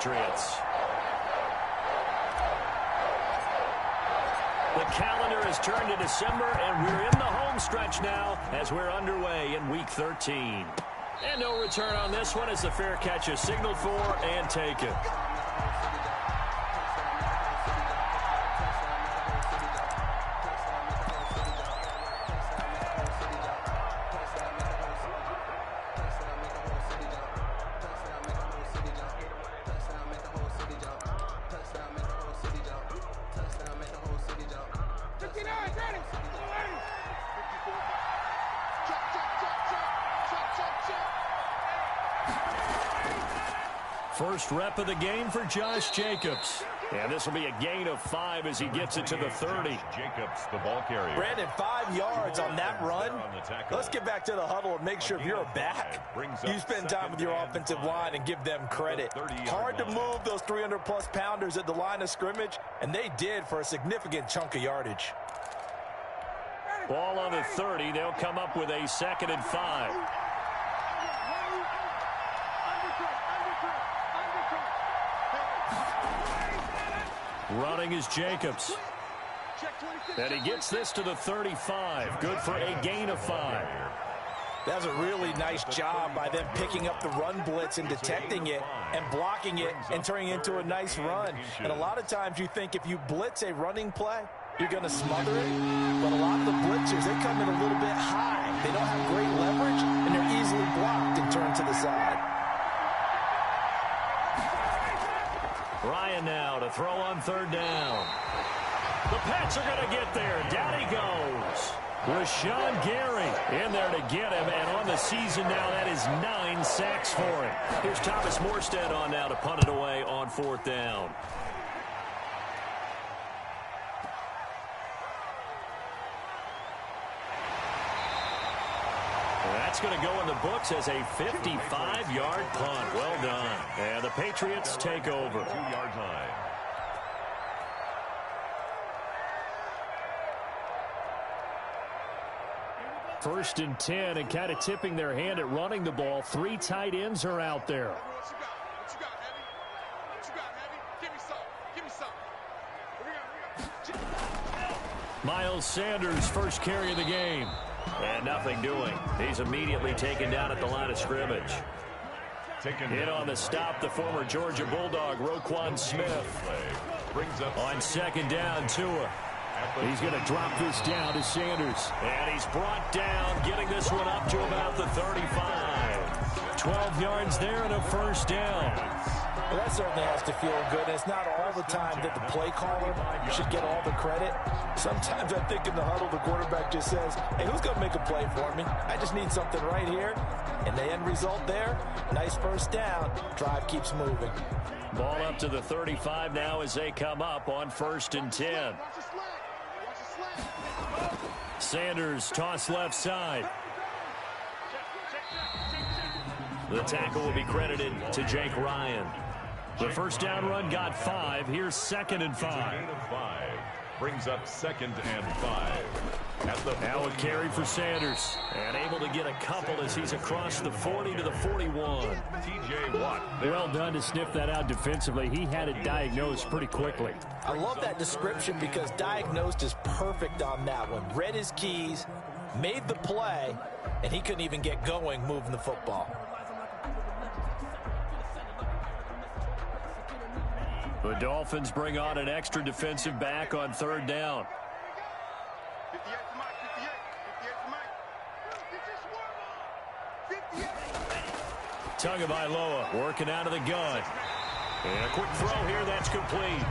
Patriots. The calendar has turned to December, and we're in the home stretch now as we're underway in Week 13. And no return on this one as the fair catch is signaled for and taken. First rep of the game for Josh Jacobs. And this will be a gain of 5 as he gets it to the 30. Jacobs, the ball carrier. Brandon, 5 yards on that run. Let's get back to the huddle and make sure if you're a back, you spend time with your offensive line and give them credit. Hard to move those 300-plus pounders at the line of scrimmage, and they did for a significant chunk of yardage. Ball on the 30. They'll come up with a 2nd and 5. Running is Jacobs. And he gets this to the 35. Good for a gain of 5. That's a really nice job by them picking up the run blitz and detecting it and blocking it and turning it into a nice run. And a lot of times you think if you blitz a running play, you're going to smother it. But a lot of the blitzers, they come in a little bit high. They don't have great leverage, and they're easily blocked and turned to the side. Ryan now to throw on 3rd down. The Pats are going to get there. Down he goes. Rashawn Gary in there to get him. And on the season now, that is 9 sacks for him. Here's Thomas Morstead on now to punt it away on 4th down. That's going to go in the books as a 55-yard punt. Well done. And the Patriots take over. 2-yard line. First and 10, and kind of tipping their hand at running the ball. 3 tight ends are out there. What you got, Heavy? What you got, Heavy? Give me some. Give me some. Miles Sanders, first carry of the game. And nothing doing. He's immediately taken down at the line of scrimmage. Hit on the stop, the former Georgia Bulldog, Roquan Smith. On 2nd down, Tua. He's going to drop this down to Sanders. And he's brought down, getting this one up to about the 35. 12 yards there and a 1st down. Well, that certainly has to feel good. It's not all the time that the play caller should get all the credit. Sometimes I think in the huddle, the quarterback just says, hey, who's going to make a play for me? I just need something right here. And the end result there, nice 1st down. Drive keeps moving. Ball up to the 35 now as they come up on 1st and 10. Sanders toss left side. The tackle will be credited to Jake Ryan. The 1st down run got 5. Here's 2nd and 5. Brings up 2nd and 5. Now a carry for Sanders. And able to get a couple as he's across the 40 to the 41. T.J. Watt. Well done to sniff that out defensively. He had it diagnosed pretty quickly. I love that description because diagnosed is perfect on that one. Read his keys, made the play, and he couldn't even get going moving the football. The Dolphins bring on an extra defensive back on 3rd down. 58 to Mike, 58 to Mike. 58. Tagovailoa working out of the gun. And a quick throw here, that's complete.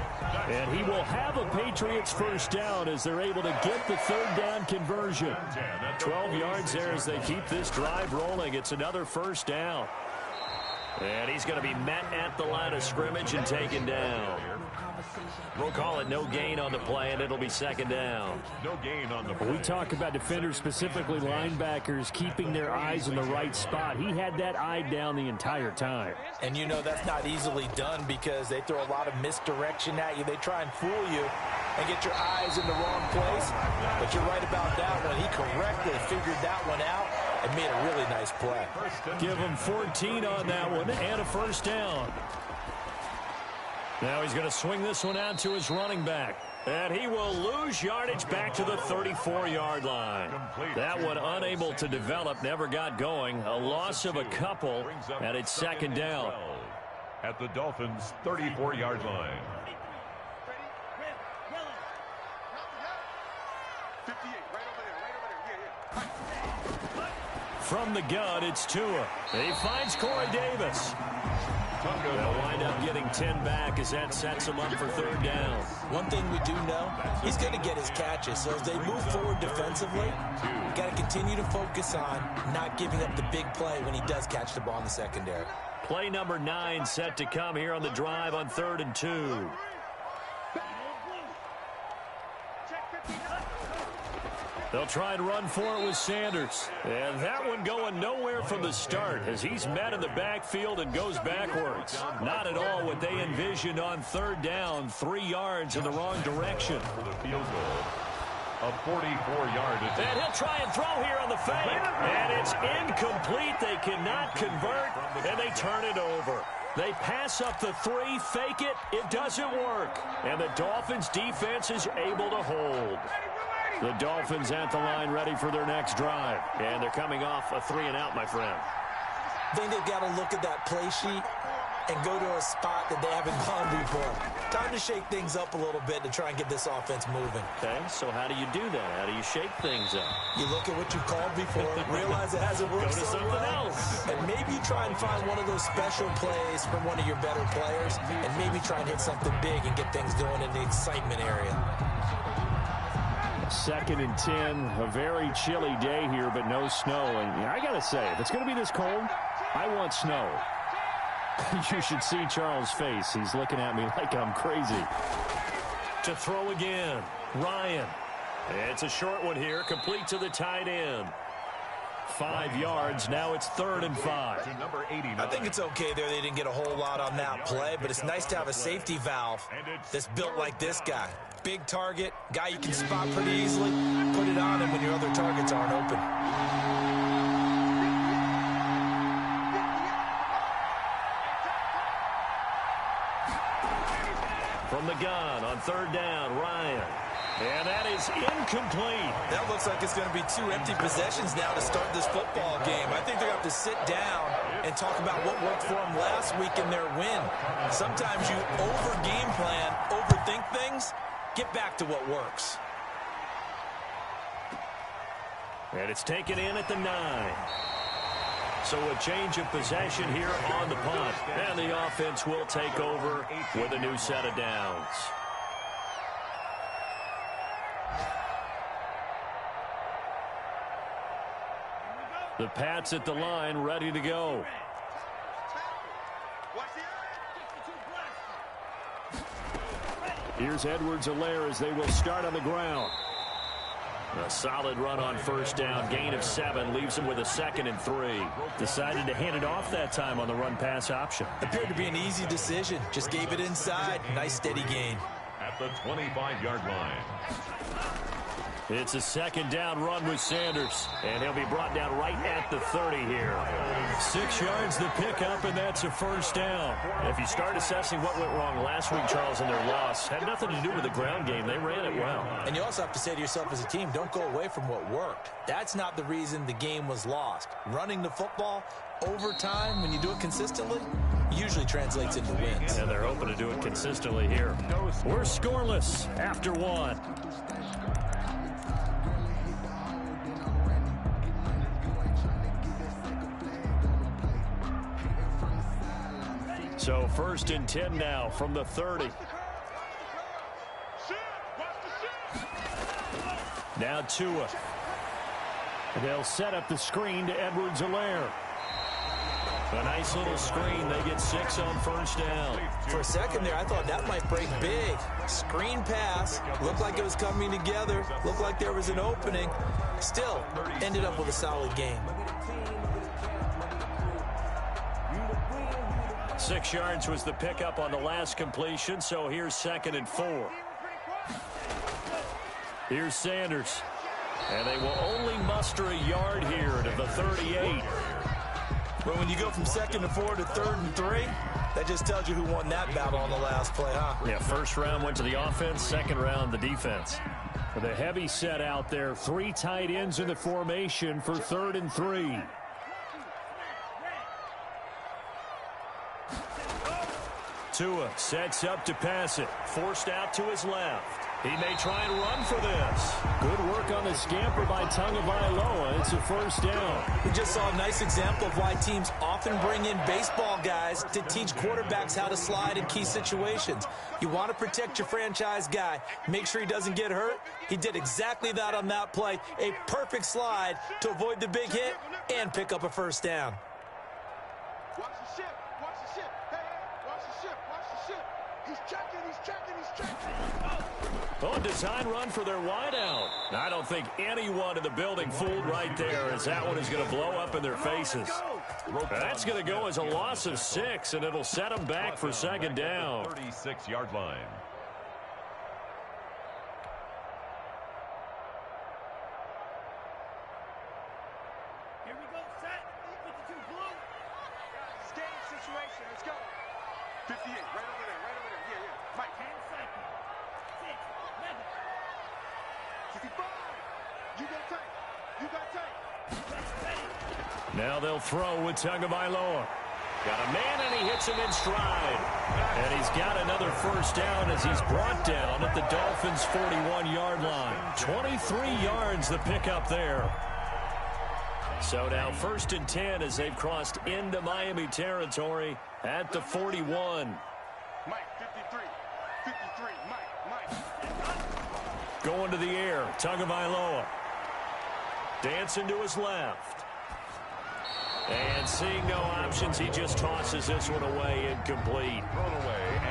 And he will have a Patriots 1st down as they're able to get the 3rd down conversion. 12 yards there as they keep this drive rolling. It's another 1st down. And he's going to be met at the line of scrimmage and taken down. We'll call it no gain on the play, and it'll be 2nd down. No gain on the play. We talk about defenders, specifically linebackers, keeping their eyes in the right spot. He had that eye down the entire time. And you know that's not easily done because they throw a lot of misdirection at you. They try and fool you and get your eyes in the wrong place. But you're right about that one. He correctly figured that one out and made a really nice play. Give him 14 on that one and a 1st down. Now he's going to swing this one out to his running back. And he will lose yardage back to the 34-yard line. That one unable to develop, never got going. A loss of a couple, and it's second down. At the Dolphins' 34-yard line. From the gun, it's Tua. He finds Corey Davis. They'll wind up getting 10 back as that sets him up for third down. One thing we do know, he's going to get his catches. So as they move forward defensively, you got to continue to focus on not giving up the big play when he does catch the ball in the secondary. Play number 9 set to come here on the drive on 3rd and 2. They'll try and run for it with Sanders. And that one going nowhere from the start as he's met in the backfield and goes backwards. Not at all what they envisioned on 3rd down. 3 yards in the wrong direction. For the field goal. A 44-yard attempt. And he'll try and throw here on the fake. And it's incomplete. They cannot convert, and they turn it over. They pass up the 3, fake it. It doesn't work. And the Dolphins defense is able to hold. The Dolphins at the line ready for their next drive. And they're coming off a 3-and-out, my friend. I think they've got to look at that play sheet and go to a spot that they haven't gone before. Time to shake things up a little bit to try and get this offense moving. Okay, so how do you do that? How do you shake things up? You look at what you called before, realize it hasn't worked so well, and maybe you try and find one of those special plays from one of your better players, and maybe try and hit something big and get things going in the excitement area. 2nd and 10, a very chilly day here, but no snow. And I got to say, if it's going to be this cold, I want snow. You should see Charles' face. He's looking at me like I'm crazy. To throw again, Ryan. It's a short one here, complete to the tight end. 5 yards, now it's 3rd and 5. I think it's okay there. They didn't get a whole lot on that play, but it's nice to have a safety valve that's built like this guy. Big target, guy you can spot pretty easily. Put it on him when your other targets aren't open. From the gun on 3rd down, Ryan. And that is incomplete. That looks like it's going to be 2 empty possessions now to start this football game. I think they're going to have to sit down and talk about what worked for them last week in their win. Sometimes you over-game plan, overthink things. Get back to what works. And it's taken in at the 9. So a change of possession here on the punt. And the offense will take over with a new set of downs. The Pats at the line, ready to go. Here's Edwards-Helaire as they will start on the ground. A solid run on 1st down. Gain of 7 leaves him with a 2nd and 3. Decided to hand it off that time on the run-pass option. Appeared to be an easy decision. Just gave it inside. Nice steady gain. At the 25-yard line. It's a 2nd down run with Sanders, and he'll be brought down right at the 30 here. 6 yards the pickup, and that's a 1st down. If you start assessing what went wrong last week, Charles, in their loss, had nothing to do with the ground game. They ran it well. And you also have to say to yourself as a team, don't go away from what worked. That's not the reason the game was lost. Running the football over time, when you do it consistently, usually translates into wins. And they're hoping to do it consistently here. We're scoreless after 1. So 1st and 10 now from the 30. Now Tua. They'll set up the screen to Edwards-Helaire. A nice little screen. They get 6 on 1st down. For a second there, I thought that might break big. Screen pass. Looked like it was coming together. Looked like there was an opening. Still, ended up with a solid game. 6 yards was the pickup on the last completion, so here's 2nd and 4. Here's Sanders. And they will only muster a yard here to the 38. But when you go from 2nd and 4 to 3rd and 3, That just tells you who won that battle on the last play, huh? Yeah, first round went to the offense, second round the defense. With a heavy set out there, 3 tight ends in the formation for 3rd and 3. Tua sets up to pass it. Forced out to his left. He may try and run for this. Good work on the scamper by Tagovailoa. It's a first down. We just saw a nice example of why teams often bring in baseball guys to teach quarterbacks how to slide in key situations. You want to protect your franchise guy. Make sure he doesn't get hurt. He did exactly that on that play. A perfect slide to avoid the big hit and pick up a first down. Watch the ship. Watch the ship. Hey, hey, watch the ship. Watch the ship. He's checking. He's checking. He's checking. Oh, design run for their wideout. I don't think anyone in the building fooled right there, as that one is going to blow up in their faces. That's going to go as a loss of 6, and it'll set them back for second down. 36-yard line. Here we go. Set. 52 blue. It's game situation. Let's go. 58. Right over there. Right over there. Yeah, yeah. Mike. 10 seconds. 6, 11. 65. You got tight. You got tight. Now they'll throw with Tagovailoa. Got a man, and he hits him in stride. And he's got another first down as he's brought down at the Dolphins' 41-yard line. 23 yards the pickup there. So now 1st and 10 as they've crossed into Miami territory at the 41. Mike, 53. 53. Mike. Going to the air, Tagovailoa. Dancing to his left. And seeing no options, he just tosses this one away, incomplete.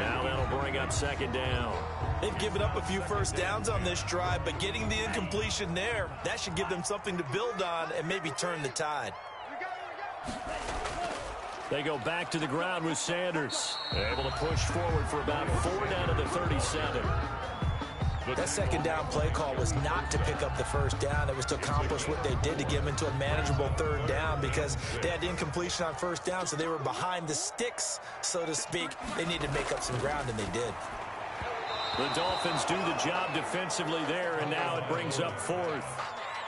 Now that'll bring up second down. They've given up a few first downs on this drive, but getting the incompletion there, that should give them something to build on and maybe turn the tide. They go back to the ground with Sanders. Able to push forward for about 4 down to the 37. That second down play call was not to pick up the first down. It was to accomplish what they did to get them into a manageable 3rd down because they had incompletion on first down, so they were behind the sticks, so to speak. They needed to make up some ground, and they did. The Dolphins do the job defensively there, and now it brings up 4th.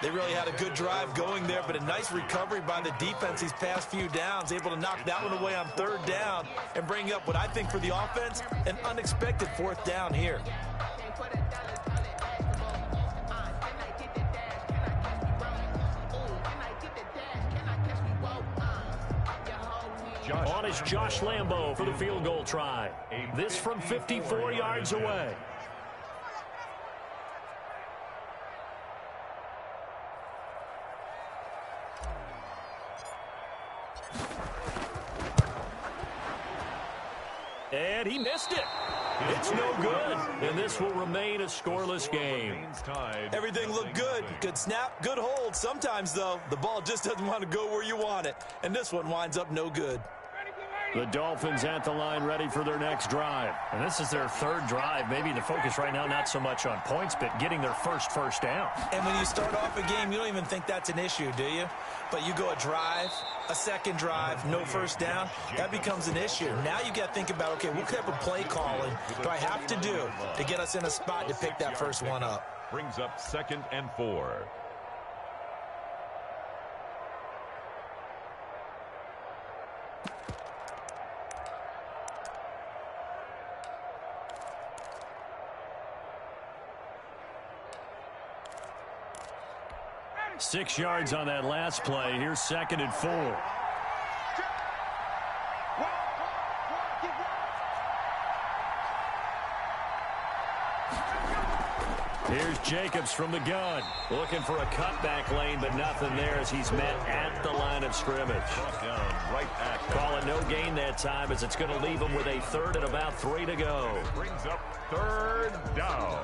They really had a good drive going there, but a nice recovery by the defense these past few downs, able to knock that one away on 3rd down and bring up what I think for the offense, an unexpected 4th down here. On is Josh Lambo for the field goal try. This from 54 yards away. And he missed it. It's no good. And this will remain a scoreless game. Everything looked good. Good snap, good hold. Sometimes, though, the ball just doesn't want to go where you want it. And this one winds up no good. The Dolphins at the line ready for their next drive. And this is their 3rd drive. Maybe the focus right now not so much on points, but getting their first down. And when you start off a game, you don't even think that's an issue, do you? But you go a drive, a second drive, no first down, that becomes an issue. Now you got to think about, okay, what type of play calling do I have to do to get us in a spot to pick that first one up? Brings up 2nd and 4. Six yards on that last play. Here's 2nd and 4. Here's Jacobs from the gun. Looking for a cutback lane, but nothing there as he's met at the line of scrimmage. Call it no gain that time as it's going to leave him with a 3rd and about 3 to go. Brings up 3rd down.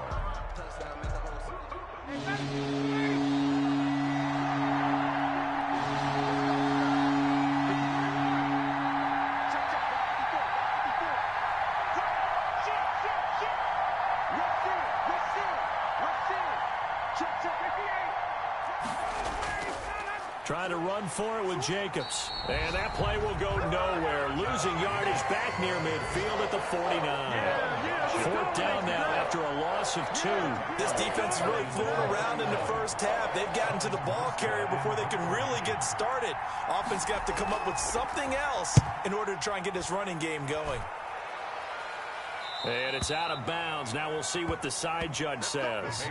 Trying to run for it with Jacobs. And that play will go nowhere. Losing yardage back near midfield at the 49. Fourth down now after a loss of 2. This defense is really fooling around in the first half. They've gotten to the ball carrier before they can really get started. Offense got to come up with something else in order to try and get this running game going. And it's out of bounds. Now we'll see what the side judge says.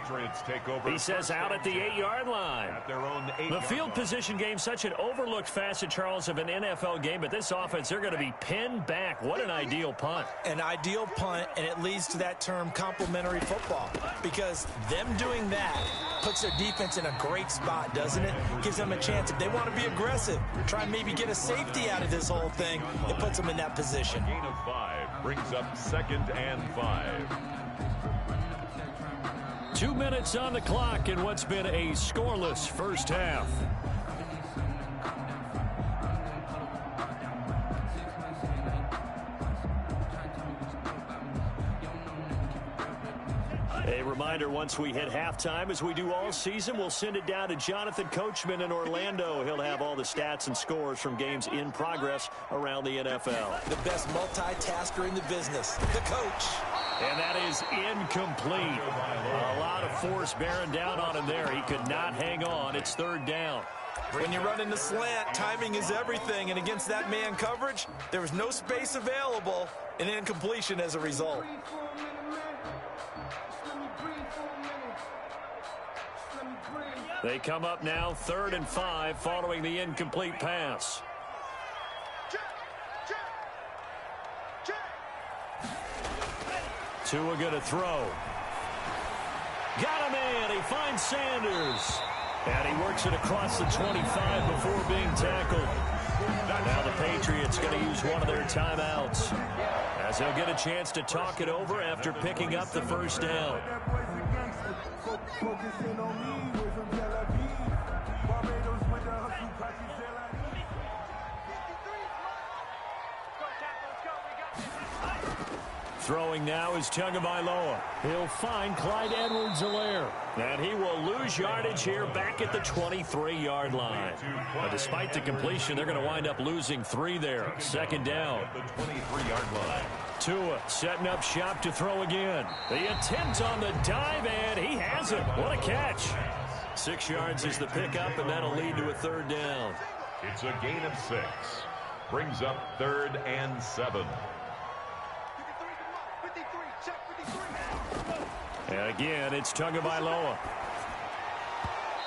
He says out at the 8-yard line. The field position game, such an overlooked facet, Charles, of an NFL game. But this offense, they're going to be pinned back. What an ideal punt. An ideal punt, and it leads to that term complementary football. Because them doing that puts their defense in a great spot, doesn't it? Gives them a chance. If they want to be aggressive, try and maybe get a safety out of this whole thing, it puts them in that position. Gain of 5 brings up 2nd and 5. 2 minutes on the clock in what's been a scoreless first half. A reminder, once we hit halftime, as we do all season, we'll send it down to Jonathan Coachman in Orlando. He'll have all the stats and scores from games in progress around the NFL. The best multitasker in the business, the coach. And that is incomplete. A lot of force bearing down on him there. He could not hang on. It's 3rd down. When you run in the slant, timing is everything. And against that man coverage, there was no space available. An incompletion as a result. They come up now 3rd and 5 following the incomplete pass. Tua going to throw. Got him in. He finds Sanders. And he works it across the 25 before being tackled. Now the Patriots going to use one of their timeouts, as they'll get a chance to talk it over after picking up the first down. Throwing now is Tagovailoa. He'll find Clyde Edwards-Helaire. And he will lose yardage here back at the 23-yard line. But despite the completion, they're going to wind up losing 3 there. 2nd down. The 23-yard line. Tua setting up shop to throw again. The attempt on the dive, and he has it. What a catch. 6 yards is the pickup, and that'll lead to a 3rd down. It's a gain of 6. Brings up 3rd and 7. And again, it's Tagovailoa.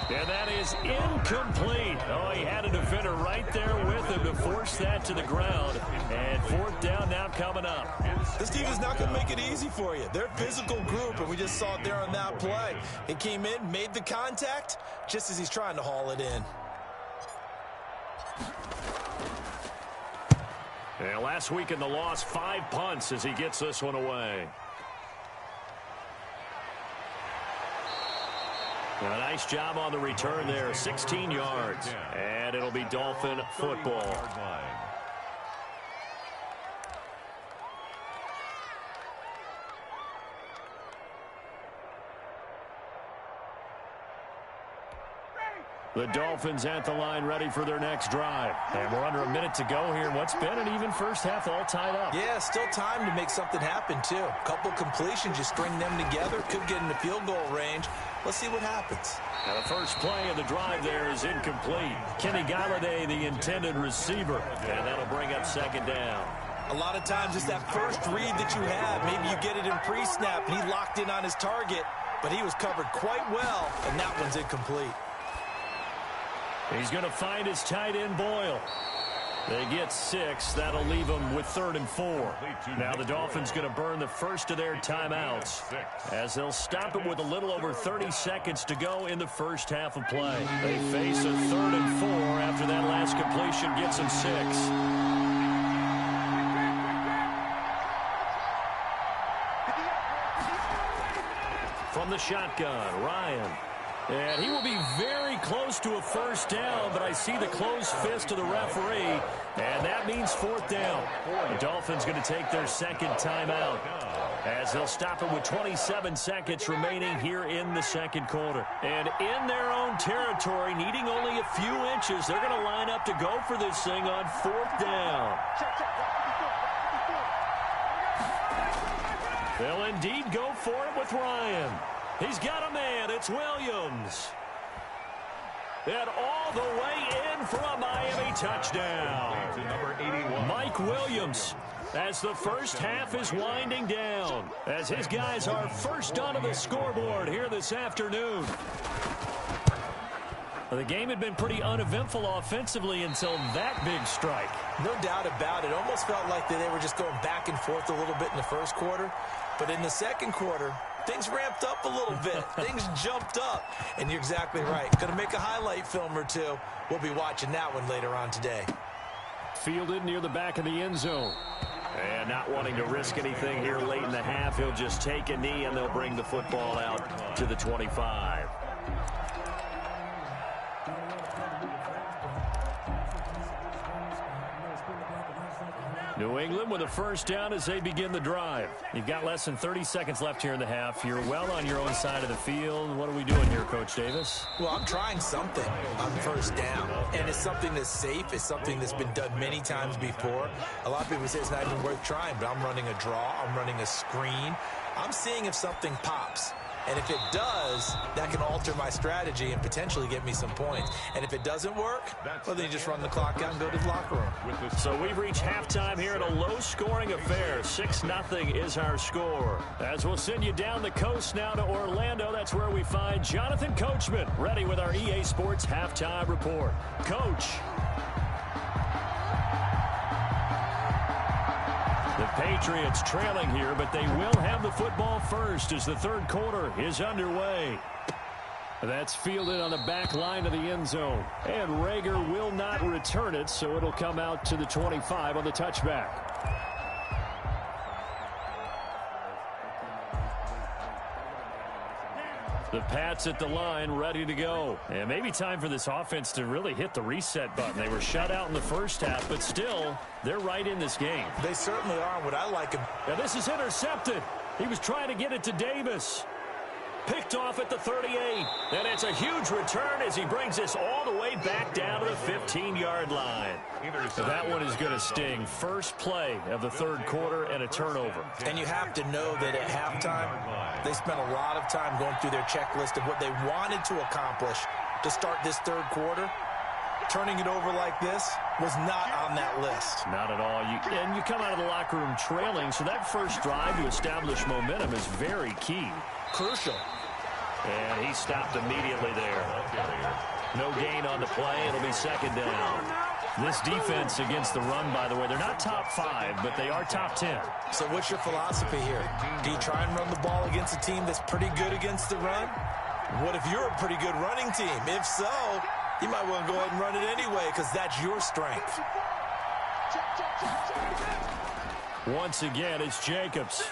And that is incomplete. Oh, he had a defender right there with him to force that to the ground. And 4th down now coming up. This team is not going to make it easy for you. They're a physical group, and we just saw it there on that play. He came in, made the contact, just as he's trying to haul it in. And last week in the loss, 5 punts as he gets this one away. A nice job on the return there, 16 yards. And it'll be Dolphin football. The Dolphins at the line, ready for their next drive. And we're under a minute to go here. What's been an even first half, all tied up. Yeah, still time to make something happen, too. A couple completions, you string them together, could get in the field goal range. Let's see what happens. Now the first play of the drive there is incomplete. Kenny Galladay, the intended receiver. And that'll bring up 2nd down. A lot of times it's that first read that you have. Maybe you get it in pre-snap, and he locked in on his target, but he was covered quite well, and that one's incomplete. He's going to find his tight end, Boyle. They get 6. That'll leave them with 3rd and 4. Now the Dolphins going to burn the first of their timeouts, as they'll stop it with a little over 30 seconds to go in the first half of play. They face a 3rd and 4 after that last completion gets them 6. From the shotgun, Ryan. And he will be very close to a first down, but I see the closed fist of the referee, and that means 4th down. The Dolphins going to take their 2nd timeout. as they'll stop it with 27 seconds remaining here in the second quarter. And in their own territory, needing only a few inches, they're going to line up to go for this thing on fourth down. They'll indeed go for it with Ryan. He's got a man. It's Williams. And all the way in for a Miami touchdown. Number 81. Mike Williams, as the first half is winding down, as his guys are first onto the scoreboard here this afternoon. Well, the game had been pretty uneventful offensively until that big strike. No doubt about it. Almost felt like they were just going back and forth a little bit in the first quarter. But in the second quarter, things ramped up a little bit. Things jumped up. And you're exactly right. Going to make a highlight film or two. We'll be watching that one later on today. Fielded near the back of the end zone. And not wanting to risk anything here late in the half, he'll just take a knee and they'll bring the football out to the 25. New England with a first down as they begin the drive. You've got less than 30 seconds left here in the half. You're well on your own side of the field. What are we doing here, Coach Davis? Well, I'm trying something on first down, and it's something that's safe. It's something that's been done many times before. A lot of people say it's not even worth trying, but I'm running a draw. I'm running a screen. I'm seeing if something pops. And if it does, that can alter my strategy and potentially get me some points. And if it doesn't work, well, then you just run the clock out and go to the locker room. So we've reached halftime here in a low-scoring affair. 6-0 is our score. As we'll send you down the coast now to Orlando, that's where we find Jonathan Coachman, ready with our EA Sports Halftime Report. Coach. The Patriots trailing here, but they will have the football first as the third quarter is underway. That's fielded on the back line of the end zone. And Rager will not return it, so it'll come out to the 25 on the touchback. The Pats at the line, ready to go. And maybe time for this offense to really hit the reset button. They were shut out in the first half, but still, they're right in this game. They certainly are. What I like them. Now this is intercepted. He was trying to get it to Davis. Picked off at the 38. And it's a huge return as he brings this all the way back down to the 15-yard line. So that one is going to sting. First play of the third quarter and a turnover. And you have to know that at halftime, they spent a lot of time going through their checklist of what they wanted to accomplish to start this third quarter. Turning it over like this was not on that list. Not at all. And you come out of the locker room trailing, so that first drive to establish momentum is very key. Crucial. And he stopped immediately there. No gain on the play. It'll be second down. This defense against the run, by the way, they're not top 5, but they are top 10. So what's your philosophy here? Do you try and run the ball against a team that's pretty good against the run? What if you're a pretty good running team? If so, you might want to go ahead and run it anyway because that's your strength. Once again, it's Jacobs.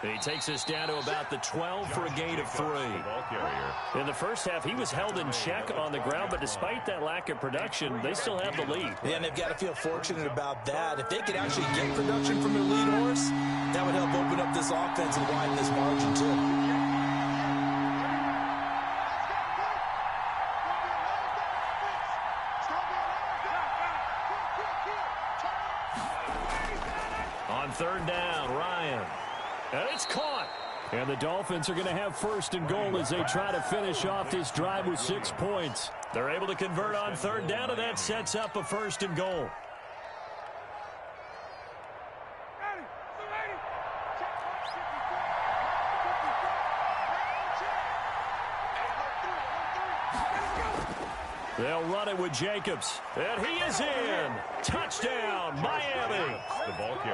He takes us down to about the 12 for a gain of 3. In the first half, he was held in check on the ground, but despite that lack of production, they still have the lead. Yeah, and they've got to feel fortunate about that. If they could actually get production from their lead horse, that would help open up this offense and widen this margin, too. On third down, Ryan. And it's caught. And the Dolphins are going to have first and goal as they try to finish off this drive with 6 points. They're able to convert on third down, and that sets up a first and goal. They'll run it with Jacobs. And he is in. Touchdown, Miami.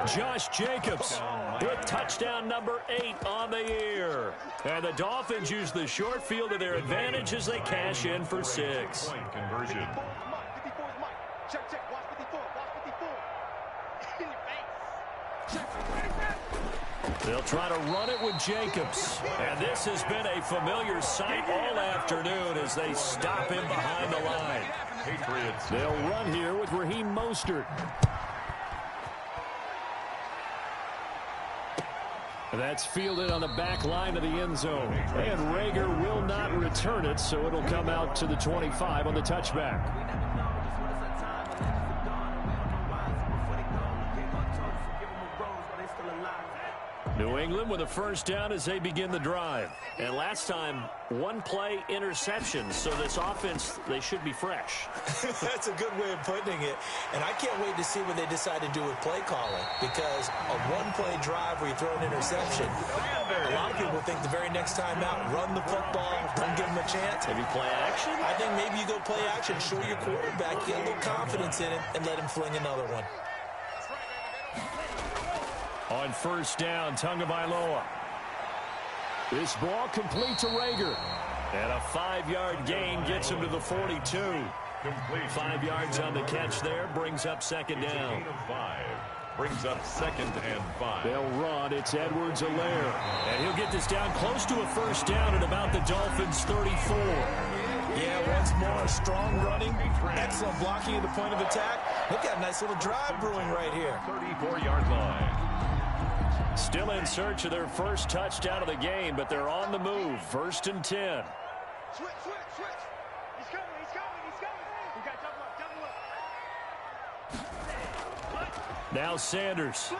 Josh Jacobs with touchdown number 8 on the year. And the Dolphins use the short field to their advantage as they cash in for 6. Point conversion. They'll try to run it with Jacobs. And this has been a familiar sight all afternoon as they stop him behind the line. Patriots. They'll run here with Raheem Mostert. That's fielded on the back line of the end zone. And Rager will not return it, so it'll come out to the 25 on the touchback. New England with a first down as they begin the drive. And last time, one play interception. So this offense, they should be fresh. That's a good way of putting it. And I can't wait to see what they decide to do with play calling. Because a one-play drive where you throw an interception, a lot of people think the very next time out, run the football, don't give them a chance. Maybe play action? I think maybe you go play action, show your quarterback, get a little confidence in it, and let him fling another one. On first down, Tagovailoa. This ball complete to Rager. And a 5-yard gain gets him to the 42. 5 yards on the catch there, brings up second down. Brings up 2nd and 5. They'll run. It's Edwards-Helaire. And he'll get this down close to a first down at about the Dolphins' 34. Yeah, once more, strong running, excellent blocking at the point of attack. Look at a nice little drive brewing right here. 34-yard line. Still in search of their first touchdown of the game, but they're on the move. 1st and 10. Switch. He's coming. We got double up. Now Sanders.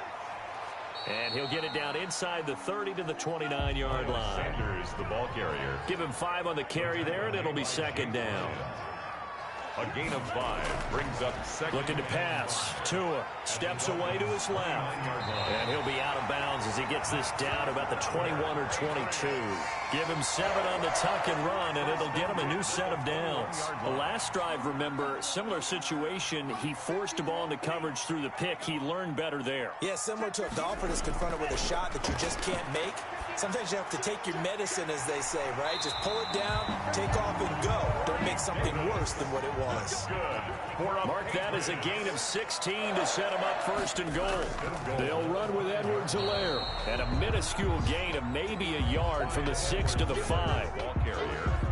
And he'll get it down inside the 30 to the 29-yard line. Sanders, the ball carrier. Give him 5 on the carry there, and it'll be second down. A gain of 5 brings up 2nd. Looking to pass. Tua steps away to his left. And he'll be out of bounds as he gets this down about the 21 or 22. Give him 7 on the tuck and run, and it'll get him a new set of downs. The last drive, remember, similar situation. He forced a ball into coverage through the pick. He learned better there. Yeah, similar to a golfer that's confronted with a shot that you just can't make. Sometimes you have to take your medicine, as they say, right? Just pull it down, take off, and go. Don't make something worse than what it was. Mark that as a gain of 16 to set him up 1st and goal. They'll run with Edwards-Helaire. And a minuscule gain of maybe a yard from the 6 to the 5.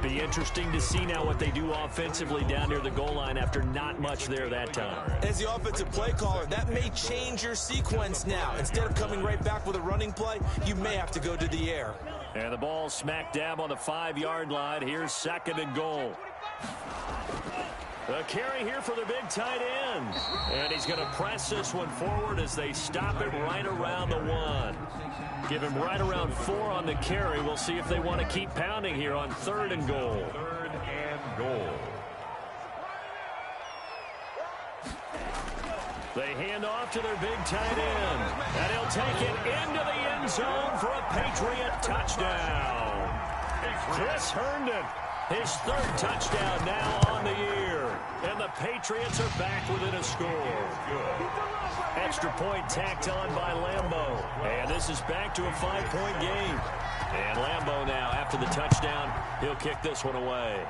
Be interesting to see now what they do offensively down near the goal line after not much there that time. As the offensive play caller, that may change your sequence now. Instead of coming right back with a running play, you may have to go to the air. And the ball smack dab on the 5-yard line. Here's 2nd and goal. A carry here for the big tight end. And he's going to press this one forward as they stop it right around the 1. Give him right around 4 on the carry. We'll see if they want to keep pounding here on 3rd and goal. 3rd and goal. They hand off to their big tight end. And he'll take it into the end zone for a Patriot touchdown. Chris Herndon, his 3rd touchdown now on the year. And the Patriots are back within a score. Extra point tacked on by Lambeau. And this is back to a 5-point game. And Lambeau now, after the touchdown, he'll kick this one away.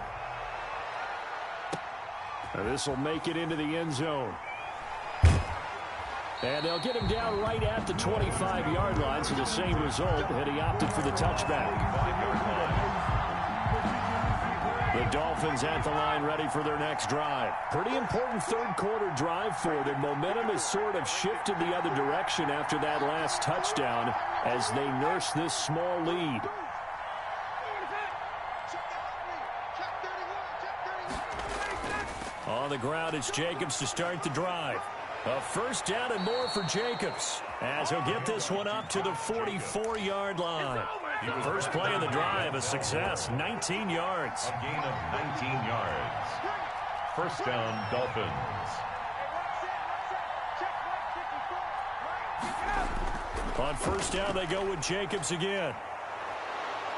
And this will make it into the end zone. And they'll get him down right at the 25-yard line, so the same result, and he opted for the touchback. The Dolphins at the line ready for their next drive. Pretty important 3rd quarter drive for them. Momentum has sort of shifted the other direction after that last touchdown as they nurse this small lead. On the ground, it's Jacobs to start the drive. A first down and more for Jacobs as he'll get this one up to the 44-yard line. First play of the drive, a success, 19 yards. A gain of 19 yards. First down, Dolphins. On first down, they go with Jacobs again.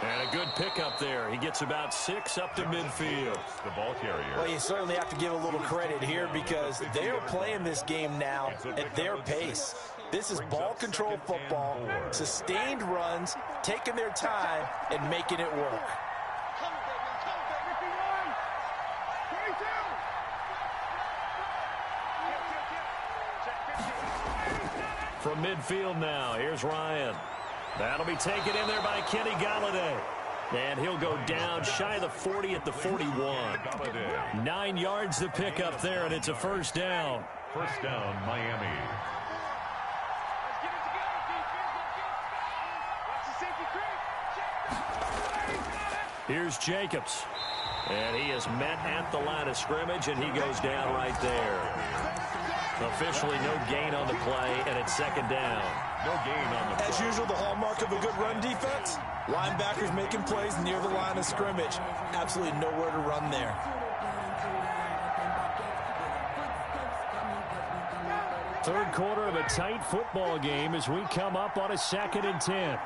And a good pickup there. He gets about 6 up to midfield. The ball carrier. Well, you certainly have to give a little credit here because they are playing this game now at their pace. This is ball control football, sustained runs, taking their time, and making it work. From midfield now, here's Ryan. That'll be taken in there by Kenny Golladay. And he'll go down shy of the 40 at the 41. 9 yards to pick up there, and it's a first down. First down, Miami. Here's Jacobs. And he is met at the line of scrimmage, and he goes down right there. Officially no gain on the play, and it's second down. No gain on the play. As usual, the hallmark of a good run defense, linebackers making plays near the line of scrimmage. Absolutely nowhere to run there. Third quarter of a tight football game as we come up on a 2nd and 10.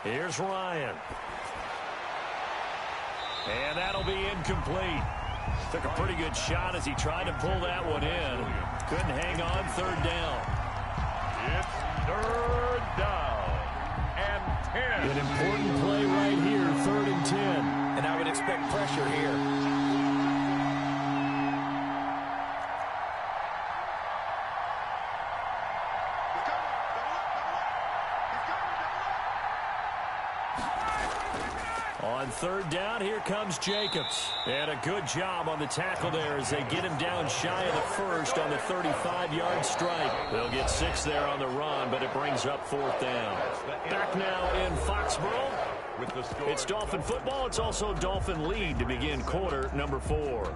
Here's Ryan. And that'll be incomplete. Took a pretty good shot as he tried to pull that one in. Couldn't hang on. Third down. It's third down and 10. An important play right here, 3rd and 10. And I would expect pressure here. On third down, here comes Jacobs. And a good job on the tackle there as they get him down shy of the first on the 35-yard strike. They'll get 6 there on the run, but it brings up 4th down. Back now in Foxborough. It's Dolphin football. It's also Dolphin lead to begin quarter number 4.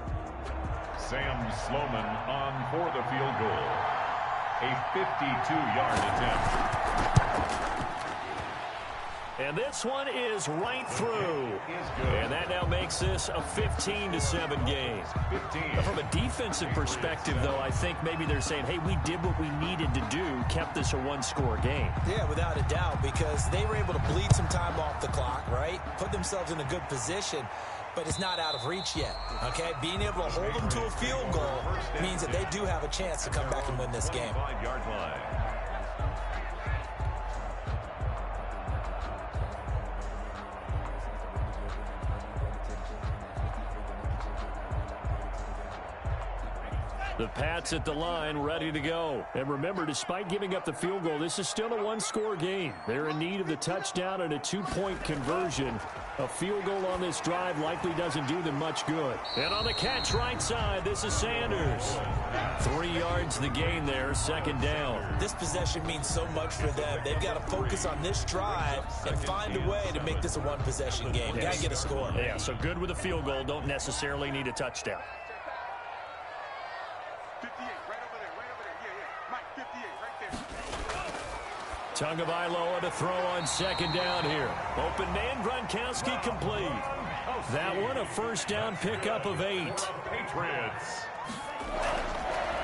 Sam Sloman on for the field goal. A 52-yard attempt. And this one is right through. And that now makes this a 15-7 game. From a defensive perspective, though, I think maybe they're saying, hey, we did what we needed to do, kept this a one-score game. Yeah, without a doubt, because they were able to bleed some time off the clock, right? Put themselves in a good position, but it's not out of reach yet, okay? Being able to hold them to a field goal means that they do have a chance to come back and win this game. 5-yard line. The Pats at the line, ready to go. And remember, despite giving up the field goal, this is still a one-score game. They're in need of the touchdown and a 2-point conversion. A field goal on this drive likely doesn't do them much good. And on the catch right side, this is Sanders. 3 yards the gain there, 2nd down. This possession means so much for them. They've got to focus on this drive and find a way to make this a one-possession game. Got to get a score. Yeah, so good with a field goal. Don't necessarily need a touchdown. 58, right over there. Yeah, yeah. Mike, 58, right there. Tagovailoa to throw on 2nd down here. Open man, Gronkowski complete. That one a first down pickup of 8. Patriots.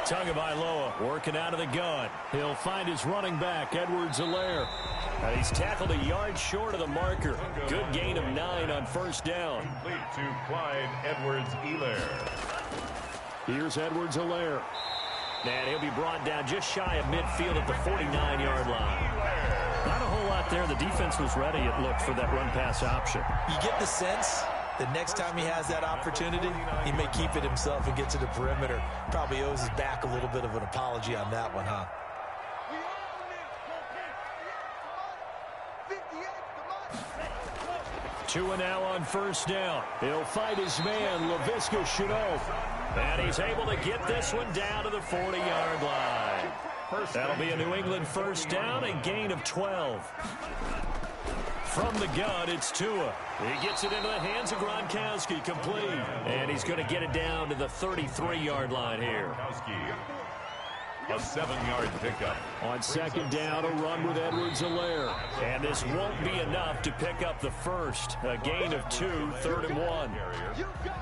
Tagovailoa working out of the gun. He'll find his running back, Edwards-Helaire. He's tackled a yard short of the marker. Good gain of 9 on first down. Complete to Clyde Edwards-Helaire. Here's Edwards-Helaire. And he'll be brought down just shy of midfield at the 49-yard line. Not a whole lot there. The defense was ready, it looked, for that run-pass option. You get the sense that next time he has that opportunity, he may keep it himself and get to the perimeter. Probably owes his back a little bit of an apology on that one, huh? 2 now on first down. He'll fight his man, Laviska Shenault. And he's able to get this one down to the 40-yard line. That'll be a New England first down, a gain of 12. From the gun, it's Tua. He gets it into the hands of Gronkowski, complete. And he's going to get it down to the 33-yard line here. A 7-yard pickup. On 2nd down, a run with Edwards-Helaire. And this won't be enough to pick up the first. A gain of 2, 3rd and 1.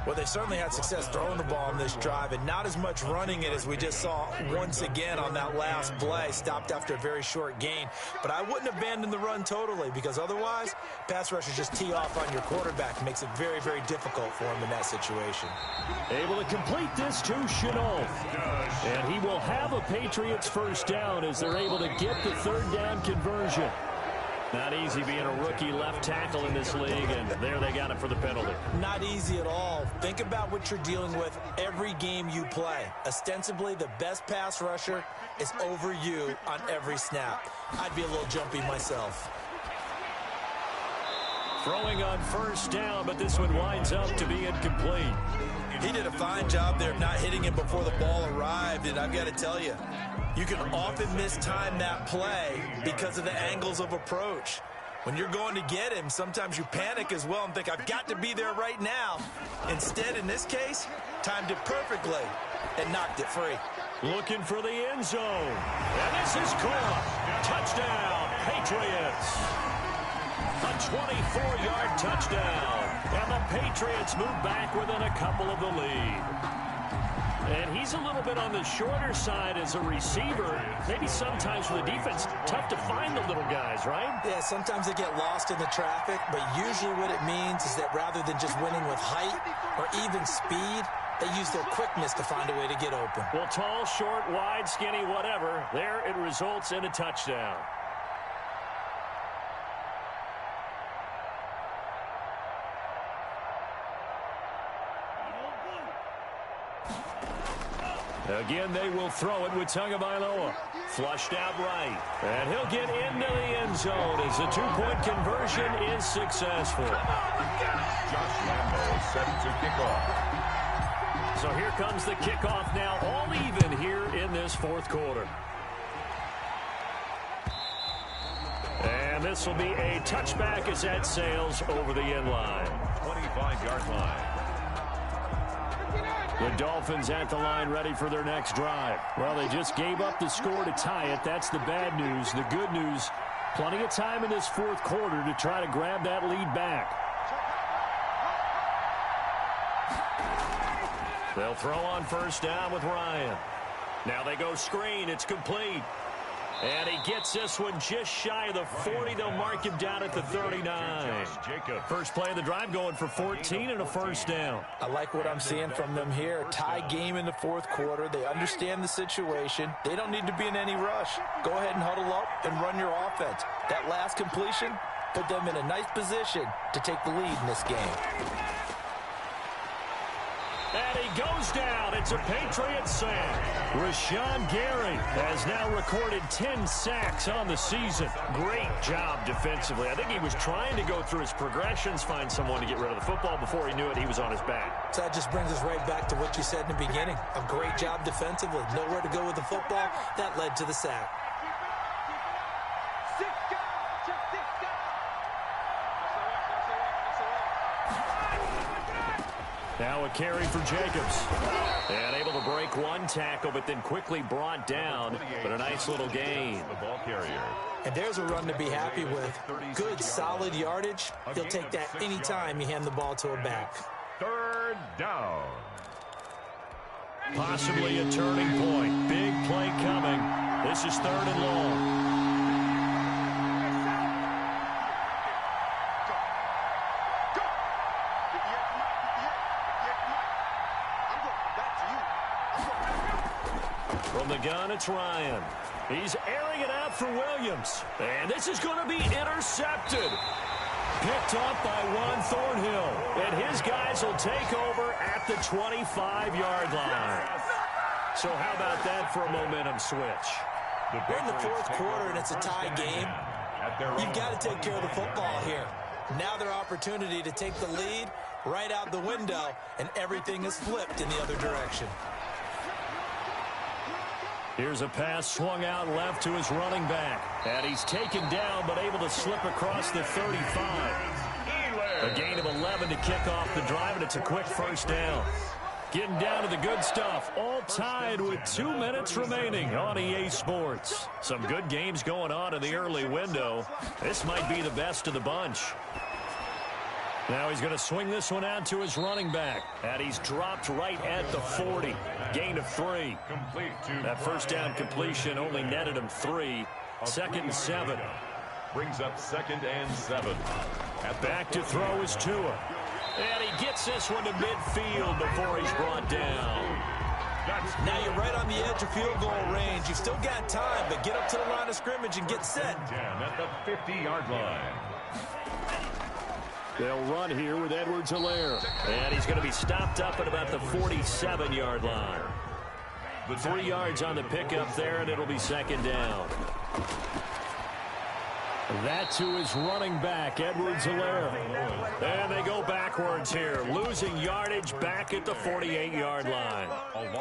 Well, they certainly had success throwing the ball on this drive and not as much running it as we just saw once again on that last play. Stopped after a very short gain. But I wouldn't abandon the run totally, because otherwise, pass rushers just tee off on your quarterback. Makes it very, very difficult for him in that situation. Able to complete this to Shenault. And he will have a Patriots first down as they're able to get the 3rd down conversion. Not easy being a rookie left tackle in this league, and there they got it for the penalty. Not easy at all. Think about what you're dealing with every game you play. Ostensibly, the best pass rusher is over you on every snap. I'd be a little jumpy myself. Throwing on first down, but this one winds up to be incomplete. He did a fine job there of not hitting him before the ball arrived, and I've got to tell you, you can often mistime that play because of the angles of approach. When you're going to get him, sometimes you panic as well and think, I've got to be there right now. Instead, in this case, timed it perfectly and knocked it free. Looking for the end zone. And this is caught. Touchdown, Patriots. A 24-yard touchdown. And the Patriots move back within a couple of the lead. And he's a little bit on the shorter side as a receiver. Maybe sometimes for the defense, tough to find the little guys, right? Yeah, sometimes they get lost in the traffic, but usually what it means is that rather than just winning with height or even speed, they use their quickness to find a way to get open. Well, tall, short, wide, skinny, whatever, there it results in a touchdown. Again, they will throw it with Tagovailoa. Flushed out right. And he'll get into the end zone as the two-point conversion is successful. Josh Lambo set to kick off. So here comes the kickoff now, all even here in this fourth quarter. And this will be a touchback as that sails over the end line. 25-yard line. The Dolphins at the line ready for their next drive. Well, they just gave up the score to tie it. That's the bad news. The good news, plenty of time in this fourth quarter to try to grab that lead back. They'll throw on first down with Ryan. Now they go screen. It's complete. And he gets this one just shy of the 40. They'll mark him down at the 39. First play of the drive going for 14 and a first down. I like what I'm seeing from them here. Tie game in the fourth quarter. They understand the situation. They don't need to be in any rush. Go ahead and huddle up and run your offense. That last completion put them in a nice position to take the lead in this game. And he goes down. It's a Patriot sack. Rashawn Gary has now recorded 10 sacks on the season. Great job defensively. I think he was trying to go through his progressions, find someone to get rid of the football. Before he knew it, he was on his back. So that just brings us right back to what you said in the beginning. A great job defensively. Nowhere to go with the football. That led to the sack. Now a carry for Jacobs. And able to break one tackle, but then quickly brought down. But a nice little gain. The ball carrier. And there's a run to be happy with. Good, solid yardage. He'll take that anytime you hand the ball to a back. Third down. Possibly a turning point. Big play coming. This is 3rd and long. From the gun, it's Ryan. He's airing it out for Williams. And this is going to be intercepted. Picked up by Juan Thornhill. And his guys will take over at the 25-yard line. So how about that for a momentum switch? We're in the fourth quarter, and it's a tie game. You've got to take care of the football here. Now their opportunity to take the lead right out the window, and everything is flipped in the other direction. Here's a pass swung out left to his running back. And he's taken down but able to slip across the 35. A gain of 11 to kick off the drive, and it's a quick first down. Getting down to the good stuff. All tied with 2 minutes remaining on EA Sports. Some good games going on in the early window. This might be the best of the bunch. Now he's going to swing this one out to his running back. And he's dropped right at the 40. Gain of 3. That first down completion only netted him 3. 2nd and 7. Brings up 2nd and 7. Back to throw is Tua. And he gets this one to midfield before he's brought down. Now you're right on the edge of field goal range. You've still got time, but get up to the line of scrimmage and get set. At the 50-yard line. They'll run here with Edwards-Helaire. And he's going to be stopped up at about the 47-yard line. 3 yards on the pickup there, and it'll be 2nd down. That to his running back, Edwards-Helaire. And they go backwards here, losing yardage back at the 48-yard line.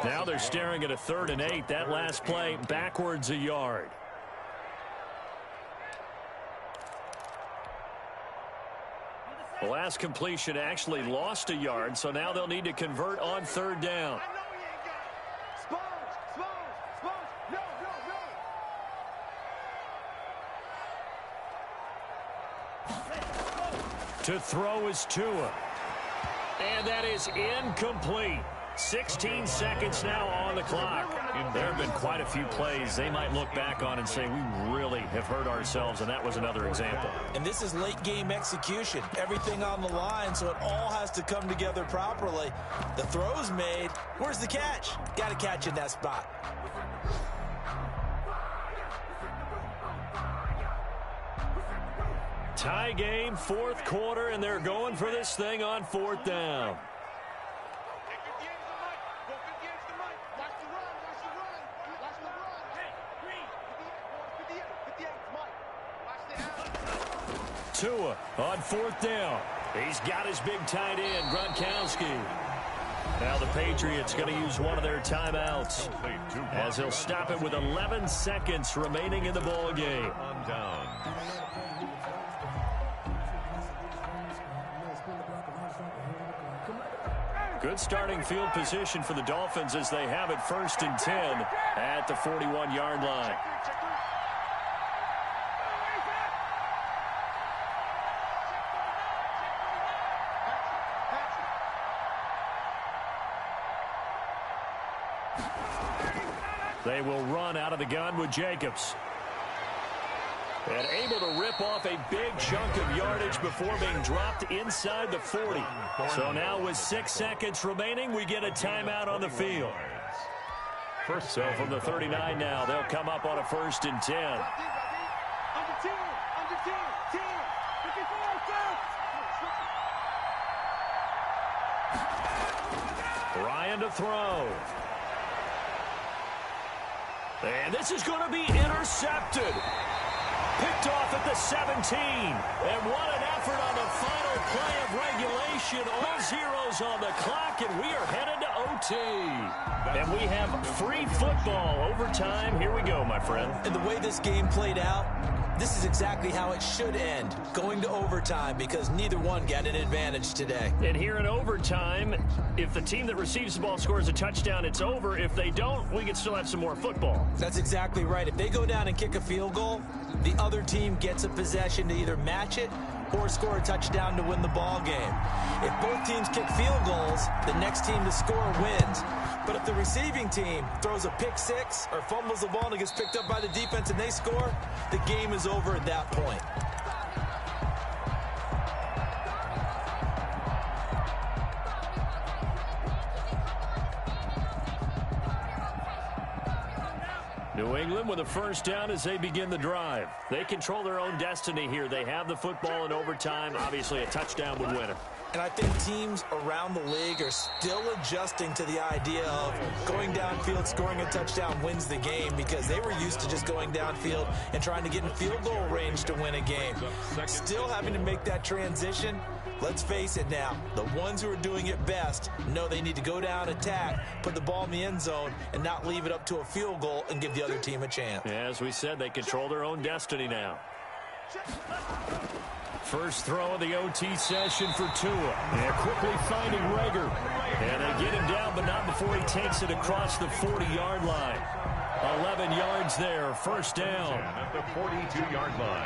Now they're staring at a 3rd and 8. That last play, backwards a yard. The last completion actually lost a yard, so now they'll need to convert on 3rd down. To throw is Tua. And that is incomplete. 16 seconds now on the clock. There have been quite a few plays they might look back on and say, we really have hurt ourselves, and that was another example. And this is late-game execution. Everything on the line, so it all has to come together properly. The throw's made. Where's the catch? Got to catch in that spot. Tie game, 4th quarter, and they're going for this thing on 4th down. Tua on 4th down. He's got his big tight end, Gronkowski. Now the Patriots going to use one of their timeouts as he'll stop it with 11 seconds remaining in the ball game. Good starting field position for the Dolphins as they have it 1st and 10 at the 41-yard line. They will run out of the gun with Jacobs. And able to rip off a big chunk of yardage before being dropped inside the 40. So now with 6 seconds remaining, we get a timeout on the field. So from the 39 now, they'll come up on a 1st and 10. Ryan to throw. And this is going to be intercepted. Picked off at the 17. And what an effort on the final play of regulation. All zeros on the clock, and we are headed to OT. And we have free football overtime. Here we go, my friend. And the way this game played out, this is exactly how it should end, going to overtime, because neither one got an advantage today. And here in overtime, if the team that receives the ball scores a touchdown, it's over. If they don't, we can still have some more football. That's exactly right. If they go down and kick a field goal, the other team gets a possession to either match it or score a touchdown to win the ball game. If both teams kick field goals, the next team to score wins. But if the receiving team throws a pick six or fumbles the ball and it gets picked up by the defense and they score, the game is over at that point. New England with a 1st down as they begin the drive. They control their own destiny here. They have the football in overtime. Obviously, a touchdown would win it. And I think teams around the league are still adjusting to the idea of going downfield, scoring a touchdown wins the game, because they were used to just going downfield and trying to get in field goal range to win a game. Still having to make that transition. Let's face it now, the ones who are doing it best know they need to go down, attack, put the ball in the end zone, and not leave it up to a field goal and give the other team a chance. As we said, they control their own destiny now. First throw of the OT session for Tua. And quickly finding Rager. And they get him down, but not before he takes it across the 40-yard line. 11 yards there, 1st down. At the 42-yard line.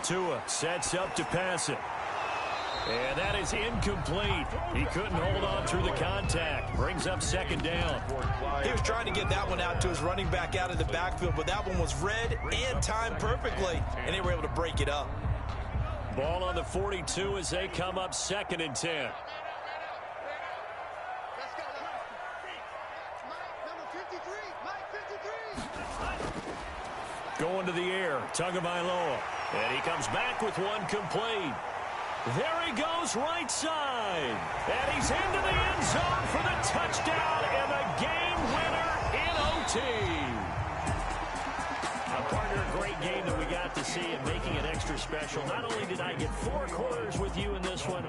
Tua sets up to pass it. And that is incomplete. He couldn't hold on through the contact. Brings up 2nd down. He was trying to get that one out to his running back out of the backfield, but that one was read and timed perfectly, and they were able to break it up. Ball on the 42 as they come up 2nd and 10. Going to the air, Tagovailoa. And he comes back with one complete. There he goes right side. And he's into the end zone for the touchdown and the game winner in OT. game that we got to see, and making it extra special. Not only did I get 4 quarters with you in this one,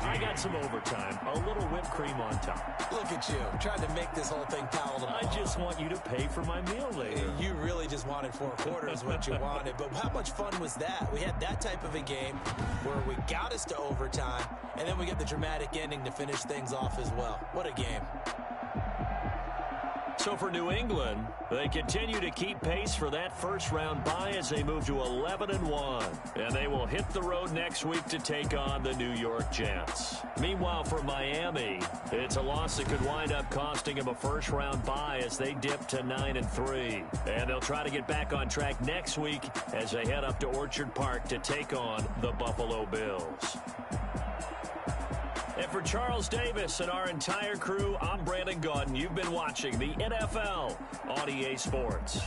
I got some overtime, a little whipped cream on top. Look at you, trying to make this whole thing palatable. I just want you to pay for my meal later. You really just wanted 4 quarters, what you wanted. But how much fun was that? We had that type of a game where we got us to overtime, and then we get the dramatic ending to finish things off as well. What a game. So for New England, they continue to keep pace for that first-round bye as they move to 11-1. And they will hit the road next week to take on the New York Jets. Meanwhile, for Miami, it's a loss that could wind up costing them a first-round bye as they dip to 9-3. And they'll try to get back on track next week as they head up to Orchard Park to take on the Buffalo Bills. And for Charles Davis and our entire crew, I'm Brandon Gaudin. You've been watching the NFL on EA Sports.